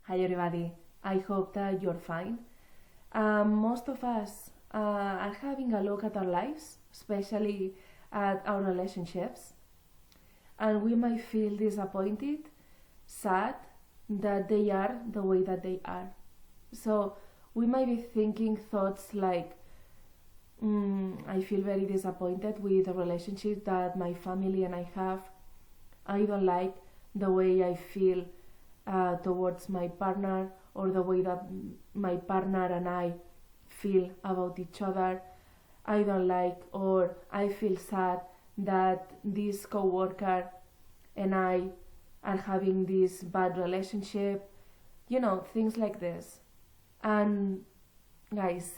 Hi everybody, I hope that you're fine. Most of us are having a look at our lives, especially at our relationships, and we might feel disappointed, sad that they are the way that they are. So we might be thinking thoughts like, I feel very disappointed with the relationship that my family and I have. I don't like the way I feel towards my partner, or the way that my partner and I feel about each other. I don't like, or I feel sad that this coworker and I are having this bad relationship. Things like this. And guys,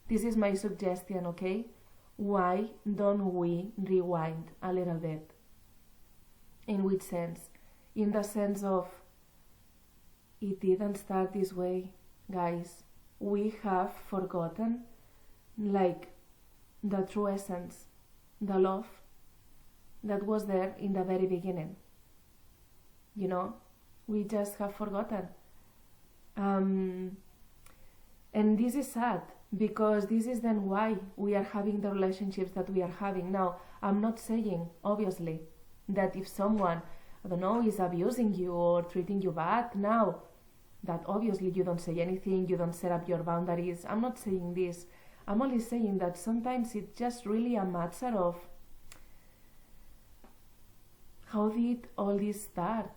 this is my suggestion, okay? Why don't we rewind a little bit? In which sense? In the sense of, it didn't start this way, guys. We have forgotten, like, the true essence, the love that was there in the very beginning. We just have forgotten. And this is sad, because this is then why we are having the relationships that we are having. Now, I'm not saying, obviously, that if someone, I don't know, is abusing you or treating you bad now, that obviously you don't say anything, you don't set up your boundaries. I'm not saying this. I'm only saying that sometimes it's just really a matter of, how did all this start?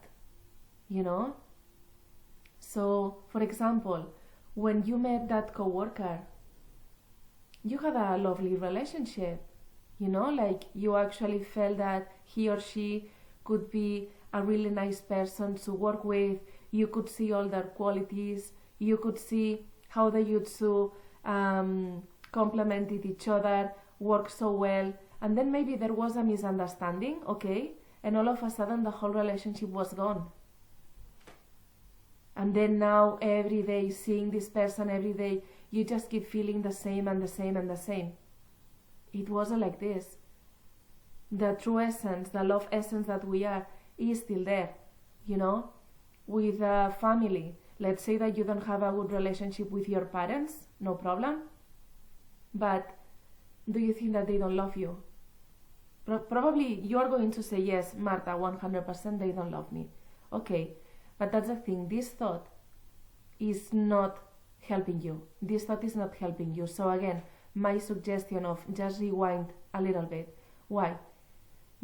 So, for example, when you met that coworker, you had a lovely relationship. Like, you actually felt that he or she could be a really nice person to work with. You could see all their qualities. You could see how the two complemented each other, worked so well. And then maybe there was a misunderstanding, okay? And all of a sudden the whole relationship was gone. And then now, every day, seeing this person every day, you just keep feeling the same and the same and the same. It wasn't like this. The true essence, the love essence that we are, is still there. With a family, let's say that you don't have a good relationship with your parents, no problem. But do you think that they don't love you? Probably you are going to say, yes, Marta, 100% they don't love me. Okay, but that's the thing. This thought is not helping you. This thought is not helping you. So again, my suggestion of just rewind a little bit. Why?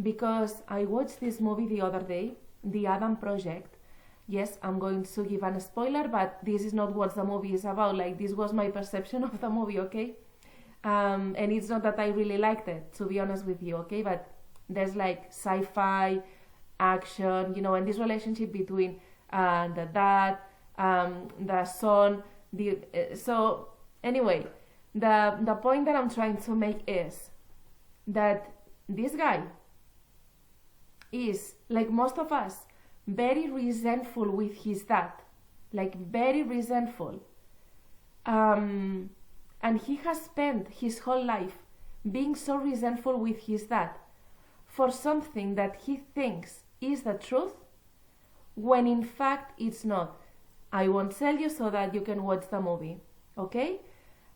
Because I watched this movie the other day, The Adam Project. Yes, I'm going to give a spoiler, but this is not what the movie is about. Like, this was my perception of the movie, okay? And it's not that I really liked it, to be honest with you, okay? But there's like sci-fi, action, and this relationship between the dad, the son. So anyway, the point that I'm trying to make is that this guy is, like most of us, very resentful with his dad, like very resentful. And he has spent his whole life being so resentful with his dad for something that he thinks is the truth, when in fact it's not. I won't tell you so that you can watch the movie, okay?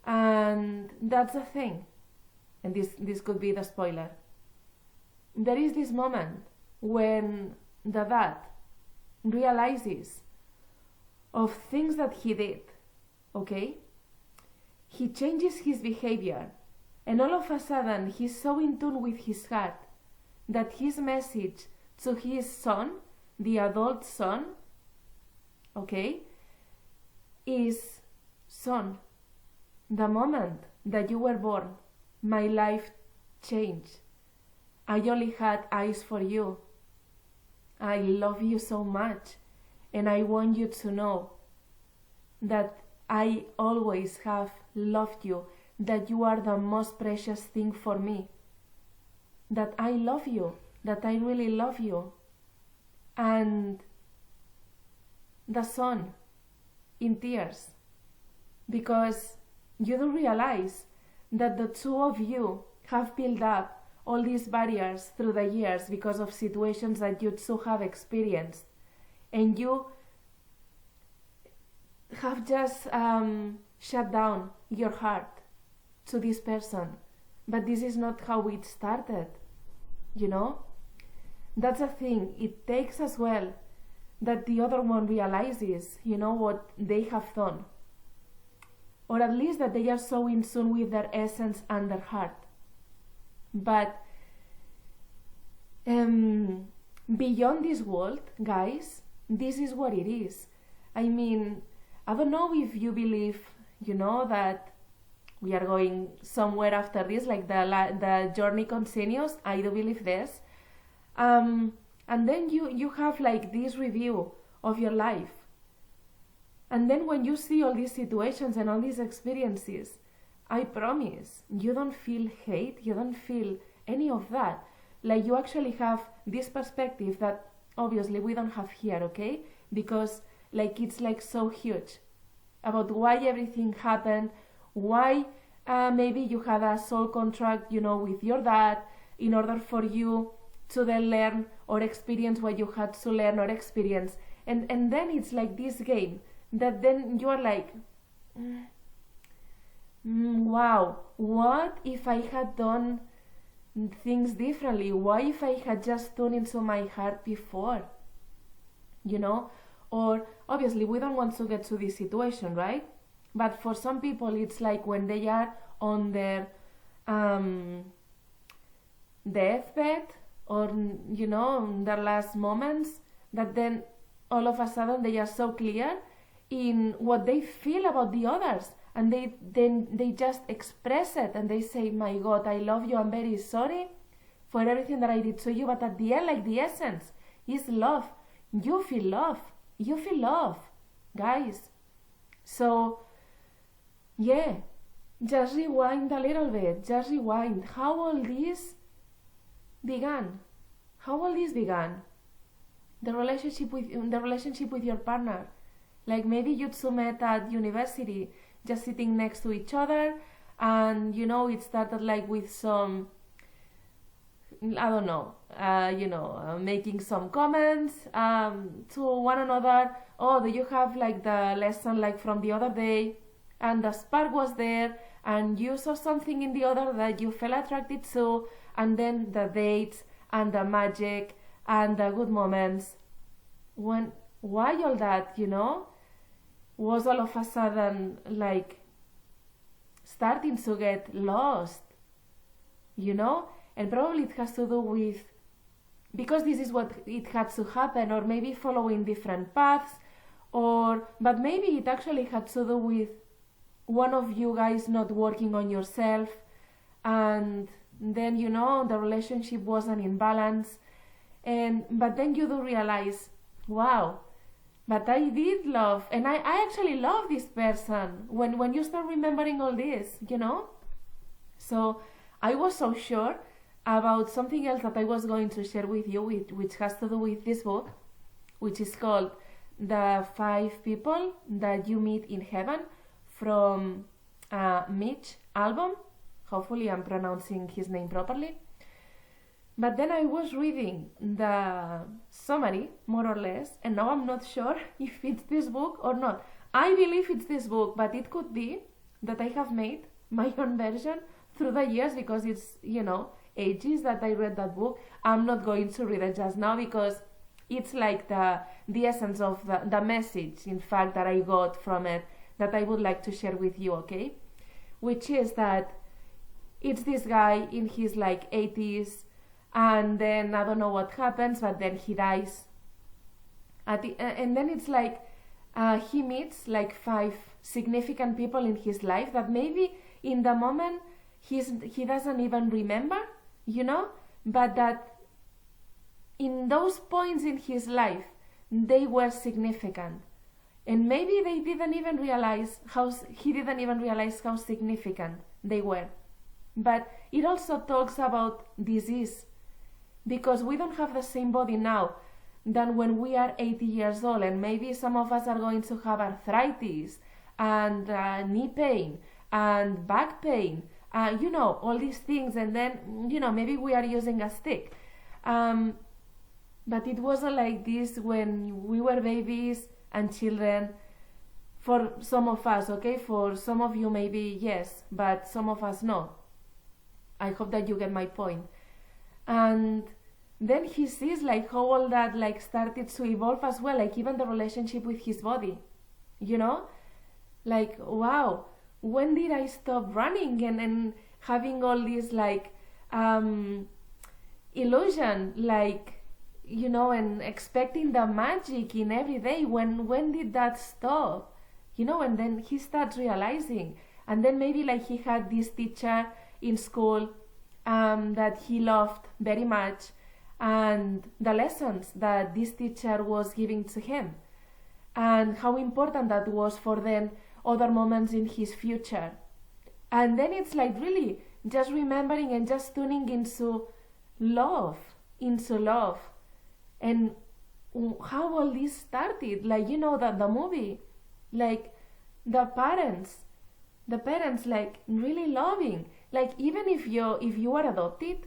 And that's the thing. And this could be the spoiler. There is this moment when the dad realizes of things that he did, okay? He changes his behavior, and all of a sudden he's so in tune with his heart that his message to his son, the adult son, okay, is, son, the moment that you were born, my life changed. I only had eyes for you. I love you so much, and I want you to know that I always have loved you, that you are the most precious thing for me, that I love you, that I really love you. And the son, in tears, because you don't realize that the two of you have built up all these barriers through the years because of situations that you two have experienced, and you have just shut down your heart to this person. But this is not how it started, you know? That's the thing. It takes as well that the other one realizes, you know, what they have done. Or at least that they are so in tune with their essence and their heart. But beyond this world, guys, this is what it is. I mean, I don't know if you believe, you know, that we are going somewhere after this, like the journey continues. I do believe this. And then you have like this review of your life. And then when you see all these situations and all these experiences, I promise, you don't feel hate, you don't feel any of that. Like you actually have this perspective that obviously we don't have here, okay? Because like it's like so huge about why everything happened, why maybe you had a soul contract, you know, with your dad in order for you to then learn or experience what you had to learn or experience. And then it's like this game that then you are like, wow, what if I had done things differently? Why if I had just tuned into my heart before? You know? Or obviously we don't want to get to this situation, right? But for some people it's like when they are on their deathbed or, you know, their last moments, that then all of a sudden they are so clear in what they feel about the others, and they just express it and they say, my God, I love you, I'm very sorry for everything that I did to you. But at the end, like the essence is love. You feel love, guys. So yeah, just rewind a little bit, just rewind how all this began. The relationship with your partner. Like maybe you two met at university, just sitting next to each other, and you know it started like with some, I don't know, making some comments to one another. Oh, do you have like the lesson like from the other day? And the spark was there, and you saw something in the other that you felt attracted to, and then the dates and the magic and the good moments. Why all that, you know, was all of a sudden like starting to get lost, you know? And probably it has to do with, because this is what it had to happen, or maybe following different paths, but maybe it actually had to do with one of you guys not working on yourself, and then, you know, the relationship wasn't in balance. But then you do realize, wow, but I did love, and I actually love this person when you start remembering all this, you know? So I was so sure about something else that I was going to share with you, which has to do with this book, which is called The 5 People That You Meet in Heaven, from Mitch Albom. Hopefully I'm pronouncing his name properly. But then I was reading the summary, more or less, and now I'm not sure if it's this book or not. I believe it's this book, but it could be that I have made my own version through the years, because it's, you know, ages that I read that book. I'm not going to read it just now because it's like the essence of the message, in fact, that I got from it, that I would like to share with you, okay? Which is that it's this guy in his like 80s, and then I don't know what happens, but then he dies. And then it's like he meets like 5 significant people in his life that maybe in the moment he doesn't even remember, you know, but that in those points in his life they were significant. And maybe he didn't even realize how significant they were. But it also talks about disease, because we don't have the same body now than when we are 80 years old, and maybe some of us are going to have arthritis and knee pain and back pain, you know, all these things, and then, you know, maybe we are using a stick. But it wasn't like this when we were babies and children. For some of us, okay? For some of you maybe yes, but some of us no. I hope that you get my point. And then he sees like how all that like started to evolve as well, like even the relationship with his body, you know? Like, wow, when did I stop running and having all this like illusion, like, you know, and expecting the magic in every day? When did that stop? You know, and then he starts realizing, and then maybe like he had this teacher in school that he loved very much, and the lessons that this teacher was giving to him, and how important that was for then other moments in his future. And then it's like really just remembering and just tuning into love, and how all this started, like, you know, that the movie, like the parents like really loving, like even if you are adopted,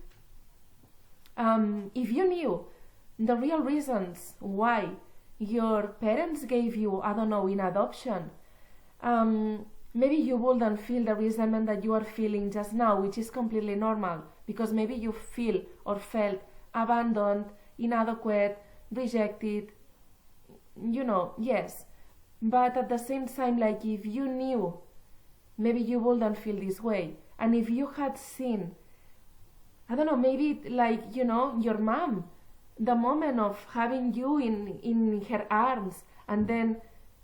if you knew the real reasons why your parents gave you, I don't know, in adoption, maybe you wouldn't feel the resentment that you are feeling just now, which is completely normal, because maybe you feel or felt abandoned, inadequate, rejected, you know, yes. But at the same time, like if you knew, maybe you wouldn't feel this way. And if you had seen, I don't know, maybe like, you know, your mom, the moment of having you in her arms and then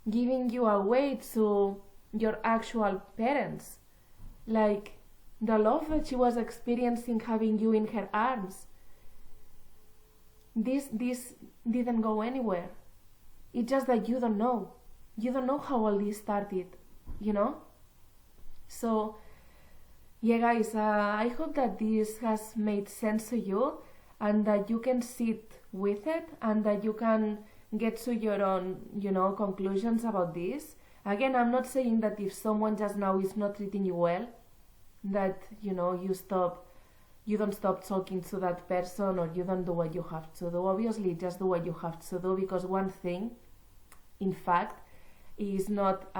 giving you away to your actual parents, like the love that she was experiencing having you in her arms, this didn't go anywhere. It's just that you don't know how all this started, you know? So yeah, guys, I hope that this has made sense to you, and that you can sit with it, and that you can get to your own, you know, conclusions about this. Again, I'm not saying that if someone just now is not treating you well, that, you know, you don't stop talking to that person, or you don't do what you have to do. Obviously, just do what you have to do, because one thing, in fact, is not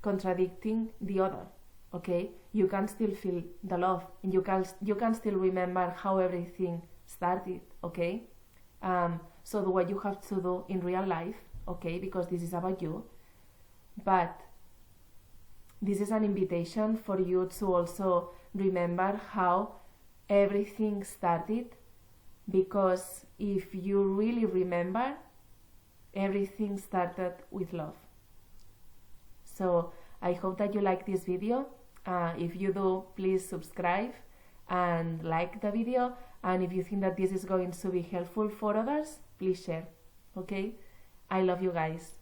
contradicting the other. Okay, you can still feel the love, and you can still remember how everything started. Okay, so do what you have to do in real life. Okay, because this is about you, but this is an invitation for you to also remember how everything started, because if you really remember, everything started with love. So I hope that you like this video. If you do, please subscribe and like the video, and if you think that this is going to be helpful for others, please share. Okay, I love you guys.